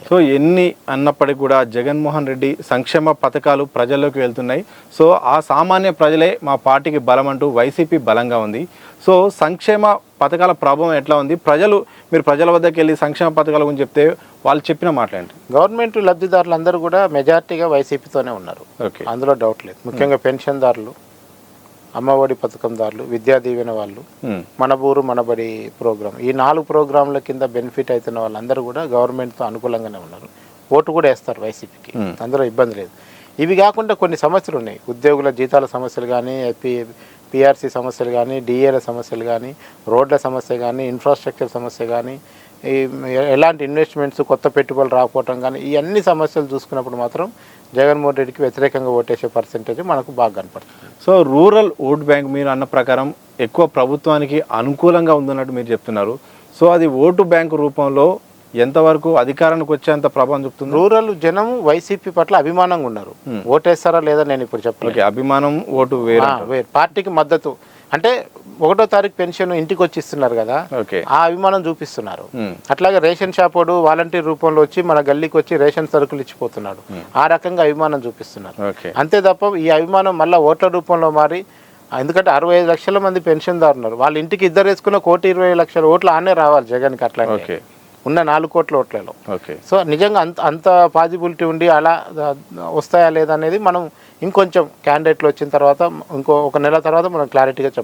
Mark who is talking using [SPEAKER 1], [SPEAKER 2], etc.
[SPEAKER 1] So ఎన్ని అన్నప్పటికీ కూడా జగన్మోహన్ రెడ్డి సంక్షేమ పథకాలు ప్రజల్లోకి వెళ్తున్నాయి. సో ఆ సామాన్య ప్రజలే మా పార్టీకి బలం అంటూ వైసీపీ బలంగా ఉంది. సో సంక్షేమ పథకాల ప్రభావం ఎట్లా ఉంది? మీరు ప్రజల వద్దకు వెళ్ళి సంక్షేమ పథకాల గురించి చెప్తే వాళ్ళు చెప్పిన మాట్లాడండి.
[SPEAKER 2] గవర్నమెంట్ లబ్ధిదారులు అందరూ కూడా మెజార్టీగా వైసీపీతోనే ఉన్నారు.
[SPEAKER 1] ఓకే,
[SPEAKER 2] అందులో డౌట్ లేదు. ముఖ్యంగా పెన్షన్దారులు, అమ్మఒడి పథకందారులు, విద్యా దీవెన వాళ్ళు, మన ఊరు మనబడి ప్రోగ్రాం, ఈ 4 ప్రోగ్రాంల కింద బెనిఫిట్ అవుతున్న వాళ్ళందరూ కూడా గవర్నమెంట్తో అనుకూలంగానే ఉన్నారు. ఓటు కూడా వేస్తారు వైసీపీకి, అందులో ఇబ్బంది లేదు. ఇవి కాకుండా కొన్ని సమస్యలు ఉన్నాయి. ఉద్యోగుల జీతాల సమస్యలు కానీ, పిఆర్సీ సమస్యలు కానీ, డిఏల సమస్యలు కానీ, రోడ్ల సమస్య కానీ, ఇన్ఫ్రాస్ట్రక్చర్ సమస్య కానీ, ఎలాంటి ఇన్వెస్ట్మెంట్స్ కొత్త పెట్టుబడులు రాకపోవటం కానీ, ఈ అన్ని సమస్యలు చూసుకున్నప్పుడు మాత్రం జగన్మోహన్ రెడ్డికి వ్యతిరేకంగా ఓటేసే పర్సెంటేజ్ మనకు బాగా కనపడుతుంది.
[SPEAKER 1] సో రూరల్ ఓట్ బ్యాంక్ మీరు అన్న ప్రకారం ఎక్కువ ప్రభుత్వానికి అనుకూలంగా ఉందన్నట్టు మీరు చెప్తున్నారు. సో అది ఓటు బ్యాంకు రూపంలో ఎంతవరకు అధికారానికి వచ్చేంత ప్రభావం చూపుతుంది?
[SPEAKER 2] రూరల్ జనం వైసీపీ పట్ల అభిమానంగా ఉన్నారు. ఓటేస్తారా లేదా నేను ఇప్పుడు చెప్పలేదు.
[SPEAKER 1] అభిమానం ఓటు వేరే
[SPEAKER 2] పార్టీకి మద్దతు అంటే 1వ తారీఖు పెన్షన్ ఇంటికి వచ్చి ఇస్తున్నారు కదా, ఆ అభిమానం చూపిస్తున్నారు. అట్లాగే రేషన్ షాప్ వాడు వాలంటీర్ రూపంలో వచ్చి మన గల్లీకి వచ్చి రేషన్ సరుకులు ఇచ్చిపోతున్నాడు. ఆ రకంగా అభిమానం చూపిస్తున్నారు. అంతే తప్ప ఈ అభిమానం మళ్ళీ ఓట్ల రూపంలో మారి, ఎందుకంటే 65 లక్షల మంది పెన్షన్దారు ఉన్నారు. వాళ్ళ ఇంటికి ఇద్దరు వేసుకున్న 1,20,00,000 ఓట్లు ఆనే రావాలి జగన్కి. అట్లా ఉన్న 4 కోట్ల ఓట్లలో. సో నిజంగా అంత పాజిబిలిటీ ఉండి అలా వస్తాయా లేదా అనేది మనం ఇంకొంచెం క్యాండిడేట్లు వచ్చిన తర్వాత, 1 నెల తర్వాత మనం క్లారిటీగా చెప్పాలి.